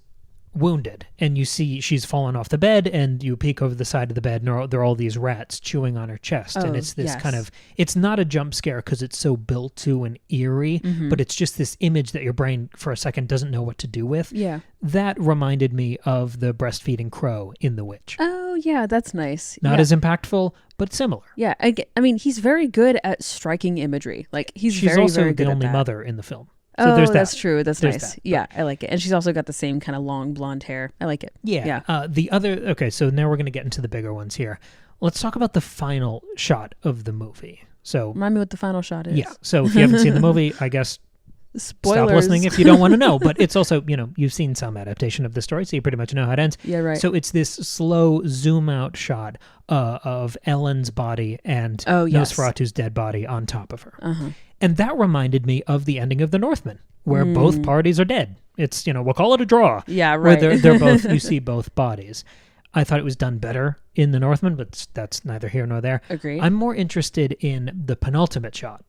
wounded, and you see she's fallen off the bed, and you peek over the side of the bed, and there are all these rats chewing on her chest. And it's this kind of, it's not a jump scare because it's so built to and eerie, but it's just this image that your brain for a second doesn't know what to do with. Yeah. That reminded me of the breastfeeding crow in The Witch. Oh, yeah, that's nice. Not as impactful, but similar. Yeah, I mean, he's very good at striking imagery. Like, she's very, also very good the at only that. mother in the film. So there's that's true. That's there's nice. That, yeah, I like it. And she's also got the same kind of long blonde hair. I like it. Yeah. Okay, so now we're going to get into the bigger ones here. Let's talk about the final shot of the movie. So remind me what the final shot is. Yeah, so if you haven't seen the movie, I guess spoilers. Stop listening if you don't want to know. But it's also, you've seen some adaptation of the story, so you pretty much know how it ends. Yeah, right. So it's this slow zoom out shot of Ellen's body and Nosferatu's dead body on top of her. Uh-huh. And that reminded me of the ending of The Northman, where both parties are dead. It's, we'll call it a draw. Yeah, right. Where they're both, you see both bodies. I thought it was done better in The Northman, but that's neither here nor there. Agreed. I'm more interested in the penultimate shot.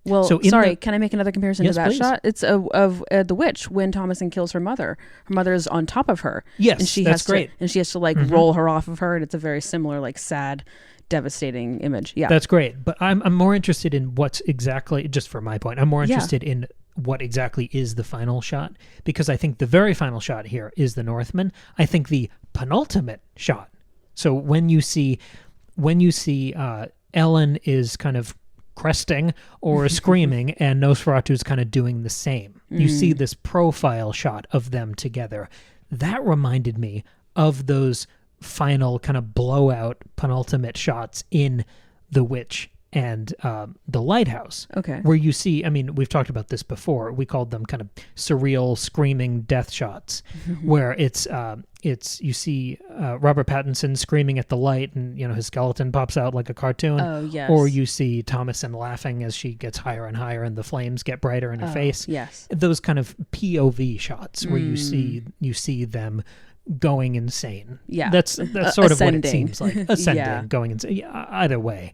Well, so can I make another comparison to that please. shot? It's of The Witch when Thomason kills her mother. Her mother is on top of her. Yes, and she that's has great. And she has to roll her off of her, and it's a very similar, sad, devastating image. Yeah, that's great. But I'm more interested in what's exactly, just for my point, I'm more interested in what exactly is the final shot, because I think the very final shot here is The Northman. I think the penultimate shot. So when you see Ellen is kind of cresting or screaming, and Nosferatu's kind of doing the same. You see this profile shot of them together. That reminded me of those final kind of blowout penultimate shots in The Witch and The Lighthouse. Okay. Where you see, we've talked about this before. We called them kind of surreal, screaming death shots, where it's you see Robert Pattinson screaming at the light, and his skeleton pops out like a cartoon. Oh yes. Or you see Thomason laughing as she gets higher and higher, and the flames get brighter in her face. Yes. Those kind of POV shots where you see them going insane. Yeah. That's sort of what it ascending. seems like. Ascending, going insane. Yeah, either way.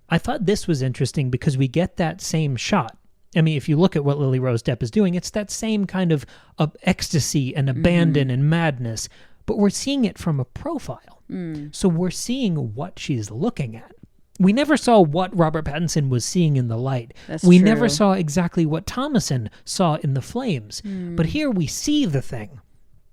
I thought this was interesting because we get that same shot. If you look at what Lily Rose Depp is doing, it's that same kind of ecstasy and abandon and madness, but we're seeing it from a profile. So we're seeing what she's looking at. we never saw what Robert Pattinson was seeing in the light. That's we true. never saw exactly what Thomason saw in the flames. But here we see the thing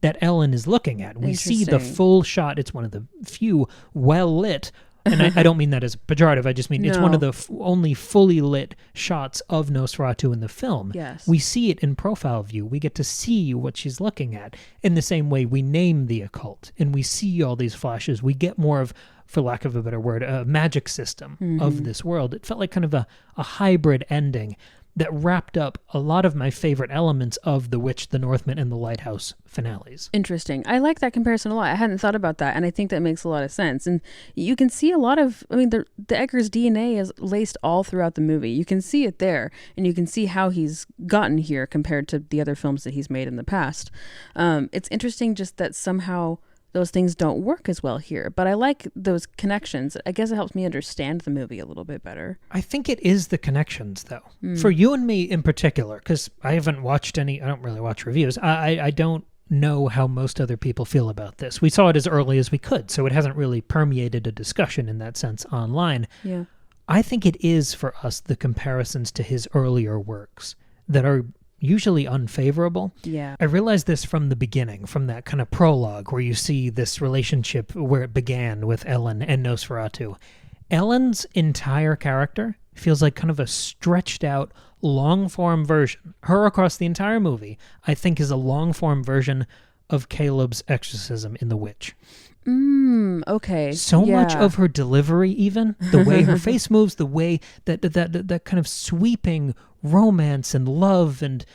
that Ellen is looking at. We see the full shot. It's one of the few well-lit, and I don't mean that as pejorative, I just mean it's one of the only fully lit shots of Nosferatu in the film. Yes. We see it in profile view. We get to see what she's looking at. In the same way we name the occult, and we see all these flashes. We get more of, for lack of a better word, a magic system of this world. It felt like kind of a hybrid ending that wrapped up a lot of my favorite elements of The Witch, The Northman, and The Lighthouse finales. Interesting. I like that comparison a lot. I hadn't thought about that, and I think that makes a lot of sense. And you can see a lot of, I mean, the Eggers DNA is laced all throughout the movie. You can see it there, and you can see how he's gotten here compared to the other films that he's made in the past. It's interesting just that somehow those things don't work as well here, but I like those connections. I guess it helps me understand the movie a little bit better. I think it is the connections, though. For you and me in particular, because I haven't watched any, I don't really watch reviews. I don't know how most other people feel about this. We saw it as early as we could, so it hasn't really permeated a discussion in that sense online. Yeah. I think it is for us the comparisons to his earlier works that are usually unfavorable. Yeah. I realized this from the beginning, from that kind of prologue where you see this relationship where it began with Ellen and Nosferatu. Ellen's entire character feels like kind of a stretched out, long-form version. Her across the entire movie, I think, is a long-form version of Caleb's exorcism in The Witch. Okay. So much of her delivery, even the way her face moves, the way that kind of sweeping romance and love and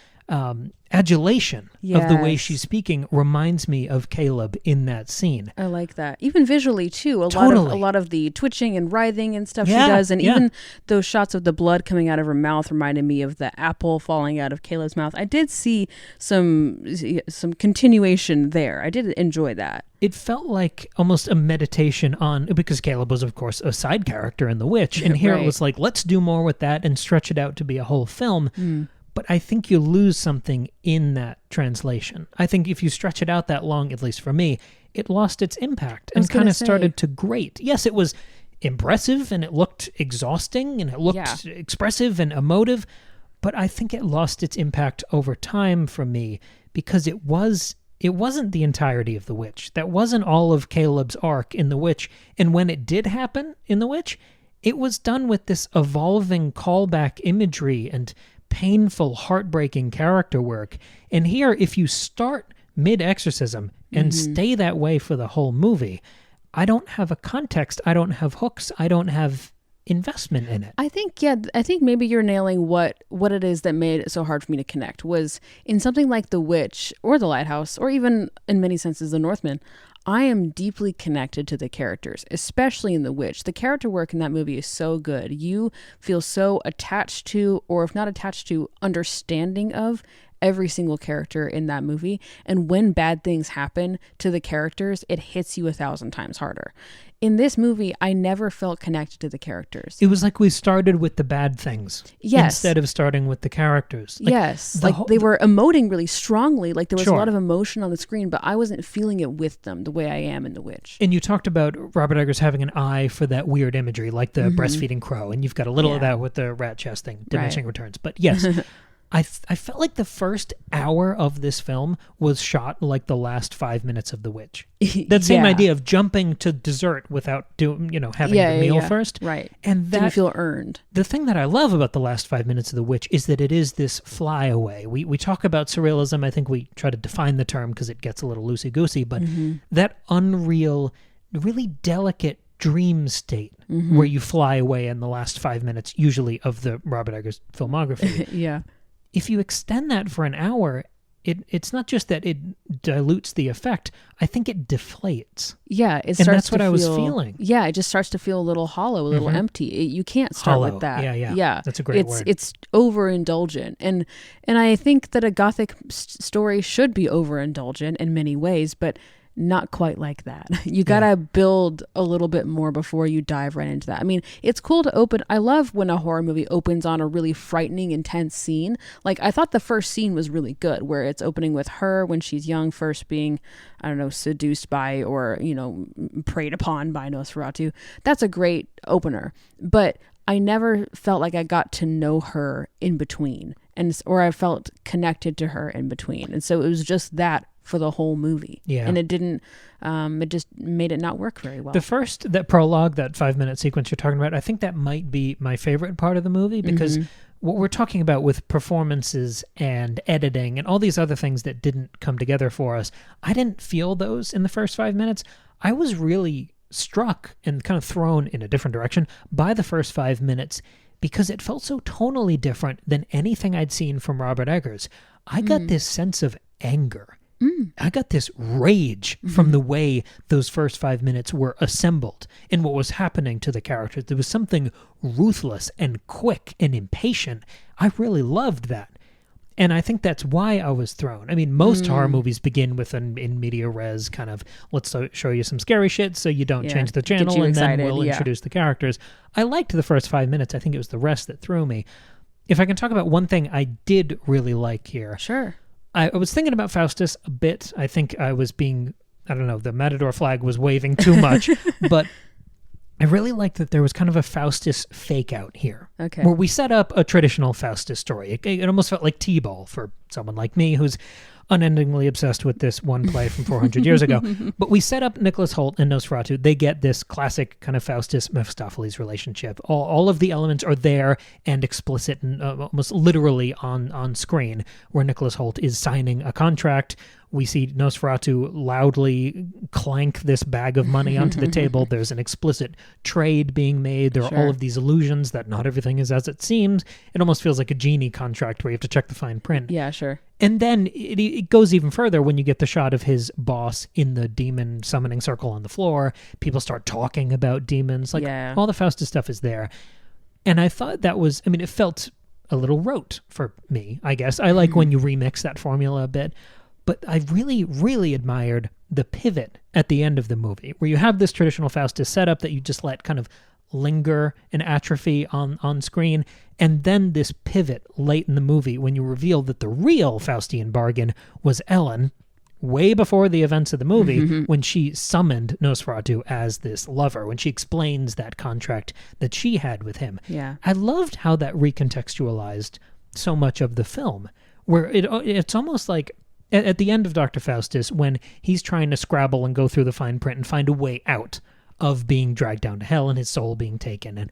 adulation of the way she's speaking reminds me of Caleb in that scene. I like that. Even visually too. A lot of the twitching and writhing and stuff she does, and even those shots of the blood coming out of her mouth reminded me of the apple falling out of Caleb's mouth. I did see some continuation there. I did enjoy that. It felt like almost a meditation on, because Caleb was, of course, a side character in The Witch, and here it was like, let's do more with that and stretch it out to be a whole film. But I think you lose something in that translation. I think if you stretch it out that long, at least for me, it lost its impact and kind of started to grate. Yes, it was impressive and it looked exhausting and it looked expressive and emotive, but I think it lost its impact over time for me because it wasn't the entirety of The Witch. That wasn't all of Caleb's arc in The Witch. And when it did happen in The Witch, it was done with this evolving callback imagery and painful, heartbreaking character work. And here, if you start mid-exorcism and stay that way for the whole movie, I don't have a context, I don't have hooks, I don't have investment in it. I think maybe you're nailing what it is that made it so hard for me to connect was in something like The Witch or The Lighthouse, or even in many senses The Northman. I am deeply connected to the characters, especially in The Witch. The character work in that movie is so good. You feel so attached to, or if not attached to, understanding of every single character in that movie. And when bad things happen to the characters, it hits you 1,000 times harder. In this movie, I never felt connected to the characters. It was like we started with the bad things instead of starting with the characters. They were emoting really strongly. Like there was a lot of emotion on the screen, but I wasn't feeling it with them the way I am in The Witch. And you talked about Robert Eggers having an eye for that weird imagery, like the breastfeeding crow, and you've got a little of that with the rat chest thing, diminishing returns. But yes, I felt like the first hour of this film was shot like the last 5 minutes of The Witch. That same idea of jumping to dessert without having the meal first. Right. And that, you feel earned. The thing that I love about the last 5 minutes of The Witch is that it is this flyaway. We talk about surrealism. I think we try to define the term because it gets a little loosey-goosey, but that unreal, really delicate dream state where you fly away in the last 5 minutes, usually of the Robert Eggers filmography. If you extend that for an hour, it's not just that it dilutes the effect. I think it deflates. Yeah, and that's what I was feeling. Yeah, it just starts to feel a little hollow, a little empty. You can't start with that. Yeah. That's a great word. It's overindulgent, and I think that a Gothic story should be overindulgent in many ways, but not quite like that. You gotta build a little bit more before you dive right into that. I mean, it's cool to open. I love when a horror movie opens on a really frightening, intense scene. Like, I thought the first scene was really good, where it's opening with her when she's young, first being, I don't know, seduced by or, you know, preyed upon by Nosferatu. That's a great opener. But I never felt like I got to know her in between, or I felt connected to her in between. And so it was just that for the whole movie. Yeah. And it didn't, it just made it not work very well. That prologue, that 5-minute sequence you're talking about, I think that might be my favorite part of the movie, because what we're talking about with performances and editing and all these other things that didn't come together for us, I didn't feel those in the first 5 minutes. I was really struck and kind of thrown in a different direction by the first 5 minutes, because it felt so tonally different than anything I'd seen from Robert Eggers. I got this sense of anger. I got this rage from the way those first 5 minutes were assembled and what was happening to the characters. There was something ruthless and quick and impatient. I really loved that. And I think that's why I was thrown. I mean, most horror movies begin with an in media res kind of, let's show you some scary shit so you don't change the channel, and then we'll introduce the characters. I liked the first 5 minutes. I think it was the rest that threw me. If I can talk about one thing I did really like here. Sure. I was thinking about Faustus a bit. I think I was being, I don't know, the Matador flag was waving too much, but I really liked that there was kind of a Faustus fake-out here. Okay. Where we set up a traditional Faustus story. It almost felt like T-ball for someone like me who's unendingly obsessed with this one play from 400 years ago. But we set up Nicholas Hoult and Nosferatu. They get this classic kind of Faustus-Mephistopheles relationship. All of the elements are there and explicit and almost literally on screen, where Nicholas Hoult is signing a contract. We see Nosferatu loudly clank this bag of money onto the table. There's an explicit trade being made. There are all of these illusions that not everything is as it seems. It almost feels like a genie contract where you have to check the fine print. Yeah, sure. And then it goes even further when you get the shot of his boss in the demon summoning circle on the floor. People start talking about demons. Like, all the Faustus stuff is there. And I thought that was, I mean, it felt a little rote for me, I guess. I like when you remix that formula a bit. But I really, really admired the pivot at the end of the movie, where you have this traditional Faustus setup that you just let kind of linger and atrophy on screen, and then this pivot late in the movie when you reveal that the real Faustian bargain was Ellen, way before the events of the movie, when she summoned Nosferatu as this lover, when she explains that contract that she had with him. Yeah. I loved how that recontextualized so much of the film, where it's almost like at the end of Dr. Faustus, when he's trying to scrabble and go through the fine print and find a way out of being dragged down to hell and his soul being taken. And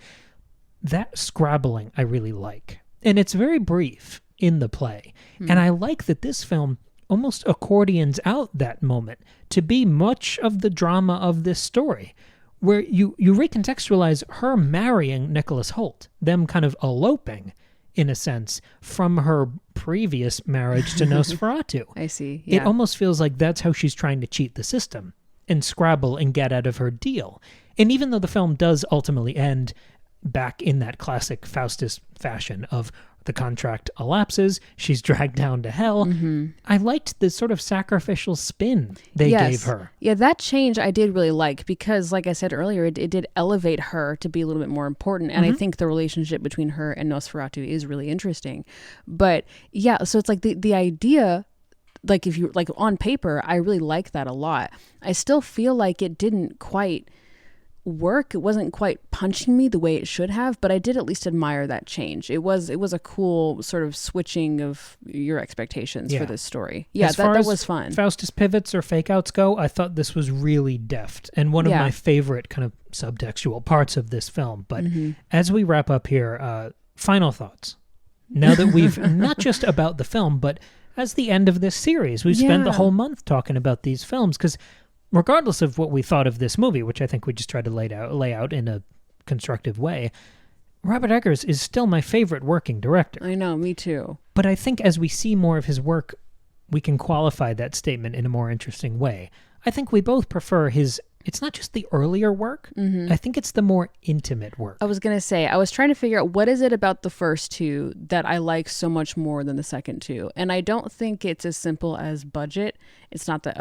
that scrabbling I really like. And it's very brief in the play. And I like that this film almost accordions out that moment to be much of the drama of this story, where you recontextualize her marrying Nicholas Hoult, them kind of eloping, in a sense, from her previous marriage to Nosferatu. I see. Yeah. It almost feels like that's how she's trying to cheat the system and scrabble and get out of her deal. And even though the film does ultimately end back in that classic Faustus fashion of the contract elapses, she's dragged down to hell, I liked the sort of sacrificial spin they gave her. Yeah, that change I did really like, because like I said earlier, it did elevate her to be a little bit more important. And I think the relationship between her and Nosferatu is really interesting. But yeah, so it's like the idea, like if you like on paper, I really like that a lot. I still feel like it didn't quite work. It wasn't quite punching me the way it should have, but I did at least admire that change. It was a cool sort of switching of your expectations for this story. Yeah, that was fun. Faustus pivots or fake-outs go, I thought this was really deft and one of my favorite kind of subtextual parts of this film. But as we wrap up here, final thoughts. Now that we've not just about the film, but as the end of this series, we've spent the whole month talking about these films, because regardless of what we thought of this movie, which I think we just tried to lay out in a constructive way, Robert Eggers is still my favorite working director. I know, me too. But I think as we see more of his work, we can qualify that statement in a more interesting way. I think we both prefer his it's not just the earlier work. I think it's the more intimate work. I was going to say, I was trying to figure out what is it about the first two that I like so much more than the second two. And I don't think it's as simple as budget. It's not that,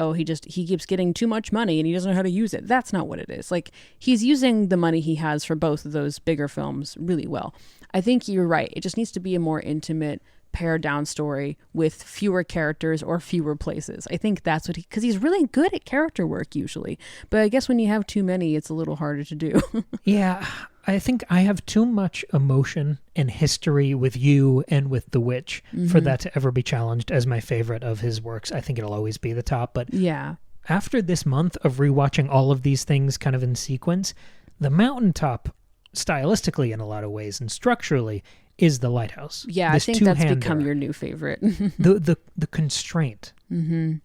he keeps getting too much money and he doesn't know how to use it. That's not what it is. Like, he's using the money he has for both of those bigger films really well. I think you're right. It just needs to be a more intimate, pared down story with fewer characters or fewer places. I think that's what because he's really good at character work usually. But I guess when you have too many, it's a little harder to do. Yeah, I think I have too much emotion and history with you and with The Witch for that to ever be challenged as my favorite of his works. I think it'll always be the top. But yeah, after this month of rewatching all of these things kind of in sequence, The Mountaintop, stylistically in a lot of ways and structurally, is The Lighthouse. Yeah, this I think that's two-hander. become your new favorite. the constraint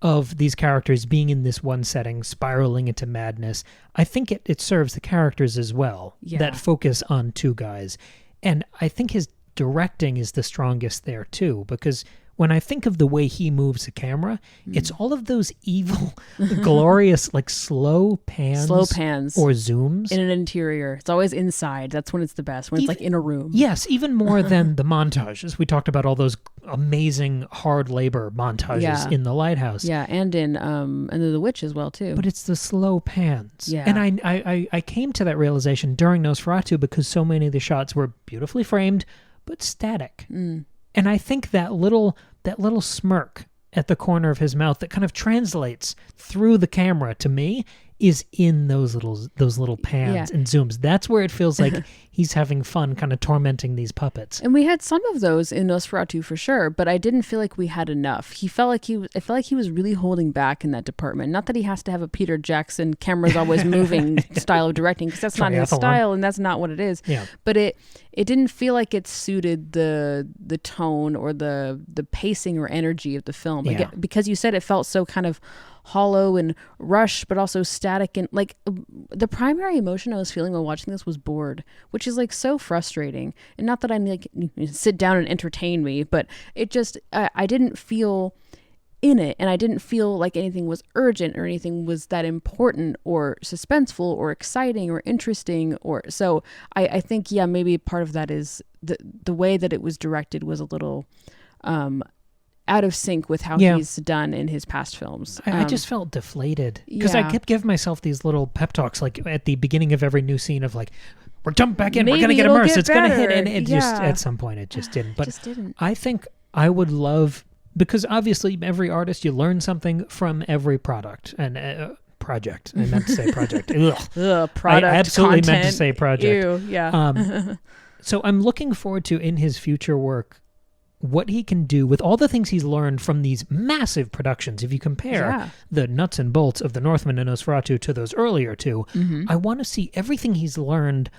of these characters being in this one setting, spiraling into madness, I think it serves the characters as well, that focus on two guys. And I think his directing is the strongest there too, because when I think of the way he moves the camera, it's all of those evil, glorious, like slow pans or zooms. In an interior. It's always inside. That's when it's the best, when it's like in a room. Yes, even more than the montages. We talked about all those amazing hard labor montages in The Lighthouse. Yeah, and in The Witch as well, too. But it's the slow pans. Yeah. And I came to that realization during Nosferatu because so many of the shots were beautifully framed, but static. And I think that little smirk at the corner of his mouth that kind of translates through the camera to me is in those little pans and zooms. That's where it feels like he's having fun kind of tormenting these puppets. And we had some of those in Nosferatu for sure, but I didn't feel like we had enough. I felt like he was really holding back in that department. Not that he has to have a Peter Jackson cameras always moving style of directing, because that's not his style and that's not what it is. Yeah. But it didn't feel like it suited the tone or the pacing or energy of the film. Yeah. Because you said it felt so kind of hollow and rushed, but also static, and like the primary emotion I was feeling while watching this was bored, which is like so frustrating. And not that I like sit down and entertain me, but it just I didn't feel in it, and I didn't feel like anything was urgent or anything was that important or suspenseful or exciting or interesting. Or so I think maybe part of that is the way that it was directed was a little out of sync with how he's done in his past films. I just felt deflated because I kept giving myself these little pep talks, like at the beginning of every new scene of like, we're jumping back in, we're going to get immersed, it's going to hit. And it just, at some point, it just didn't. But I think I would love, because obviously every artist, you learn something from every product and project. I meant to say project. Product, I absolutely content. meant to say project. Ew, yeah. So I'm looking forward to, in his future work, what he can do with all the things he's learned from these massive productions. If you compare the nuts and bolts of The Northman and Nosferatu to those earlier two, I want to see everything he's learned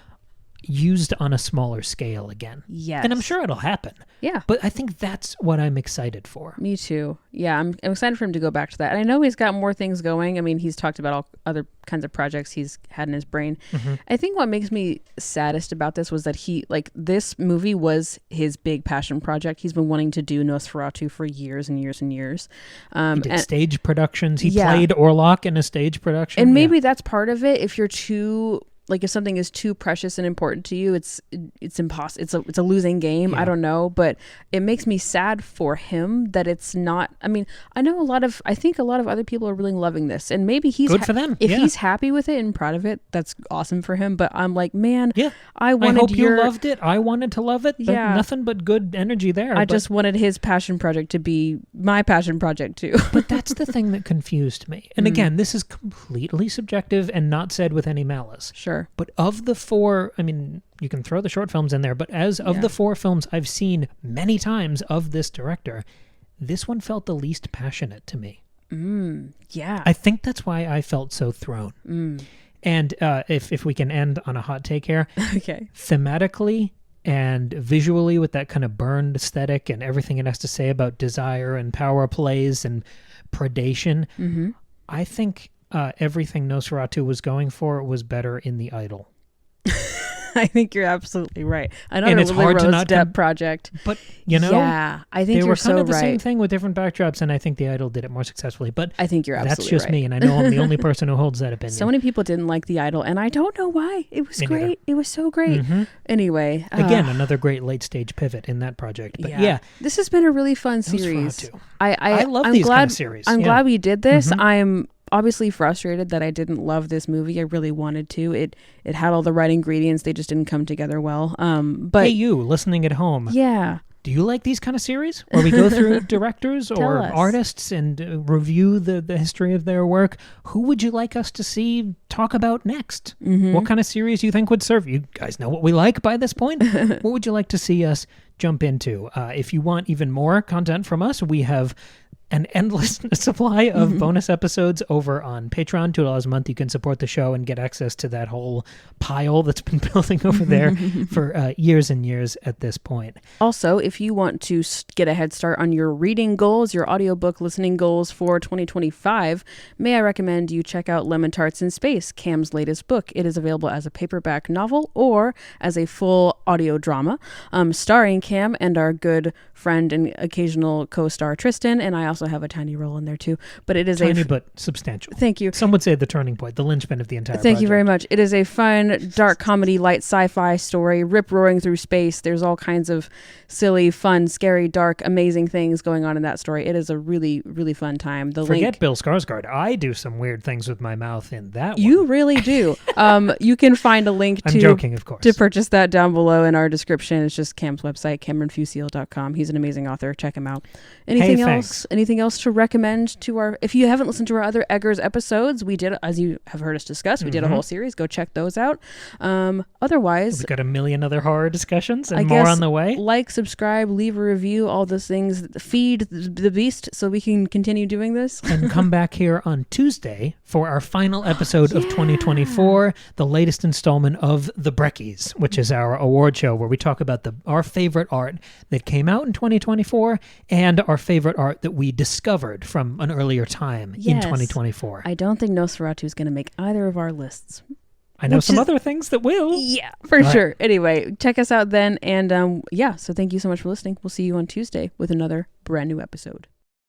used on a smaller scale again. Yes. And I'm sure it'll happen. Yeah. But I think that's what I'm excited for. Me too. Yeah, I'm excited for him to go back to that. And I know he's got more things going. I mean, he's talked about all other kinds of projects he's had in his brain. I think what makes me saddest about this was that this movie was his big passion project. He's been wanting to do Nosferatu for years and years and years. He did stage productions. He played Orlok in a stage production. And maybe that's part of it. If you're too... Like if something is too precious and important to you, it's impossible. It's a losing game. Yeah. I don't know, but it makes me sad for him that it's not. I mean, I think a lot of other people are really loving this, and maybe he's good for them. If he's happy with it and proud of it, that's awesome for him. But I'm like, man, I hope you loved it. I wanted to love it. But nothing but good energy there. I just wanted his passion project to be my passion project too. But that's the thing that confused me. And again, this is completely subjective and not said with any malice. Sure. But of the four, I mean, you can throw the short films in there, but as of the four films I've seen many times of this director, this one felt the least passionate to me. Yeah. I think that's why I felt so thrown. And if we can end on a hot take here. Okay. Thematically and visually, with that kind of burned aesthetic and everything it has to say about desire and power plays and predation, I think... everything Nosferatu was going for was better in The Idol. I think you're absolutely right. Another And it's hard to Rose not Depp project. But, you know, Yeah, I think they you're were kind so of the same right. thing with different backdrops, and I think The Idol did it more successfully. But I think you're that's absolutely just right. me, and I know I'm the only person who holds that opinion. So many people didn't like The Idol, and I don't know why. It was Me neither. great. It was so great. Anyway. Again, another great late-stage pivot in that project. But yeah, This has been a really fun series. Nosferatu. I love I'm these glad, kind of series. I'm Yeah. glad we did this. I'm obviously frustrated that I didn't love this movie. I really wanted to. It had all the right ingredients. They just didn't come together well. But Hey, you listening at home, yeah. do you like these kind of series where we go through directors or us. artists and review the history of their work? Who would you like us to see talk about next? What kind of series you think would serve? You guys know what we like by this point. What would you like to see us jump into? If you want even more content from us, we have an endless supply of bonus episodes over on Patreon. $2 a month. You can support the show and get access to that whole pile that's been building over there for years and years at this point. Also, if you want to get a head start on your reading goals, your audiobook listening goals for 2025, may I recommend you check out Lemon Tarts in Space, Cam's latest book. It is available as a paperback novel or as a full audio drama, starring Cam and our good friend and occasional co-star Tristan, and I also have a tiny role in there too. But it is tiny but substantial. Thank you. Some would say the turning point, the linchpin of the entire Thank you project. very much. It is a fun, dark comedy, light sci-fi story, rip-roaring through space. There's all kinds of silly, fun, scary, dark, amazing things going on in that story. It is a really, really fun time. Forget Bill Skarsgård. I do some weird things with my mouth in that one. You really do. You can find a link I'm joking, of course. to purchase that down below in our description. It's just Cam's website, CameronFusil.com. He's an amazing author. Check him out. Anything else? Thanks. Anything else to recommend to our? If you haven't listened to our other Eggers episodes, we did, as you have heard us discuss, we did a whole series. Go check those out. Otherwise, We've got a million other horror discussions and I more guess on the way. Like, subscribe, leave a review, all those things. Feed the beast so we can continue doing this. And come back here on Tuesday for our final episode of 2024, the latest installment of The Breckies, which is our award show where we talk about our favorite art that came out in 2024 and our favorite art that we discovered from an earlier time in 2024. I don't think Nosferatu is going to make either of our lists. I know some other things that will. Yeah, for sure. Anyway, check us out then. And so thank you so much for listening. We'll see you on Tuesday with another brand new episode.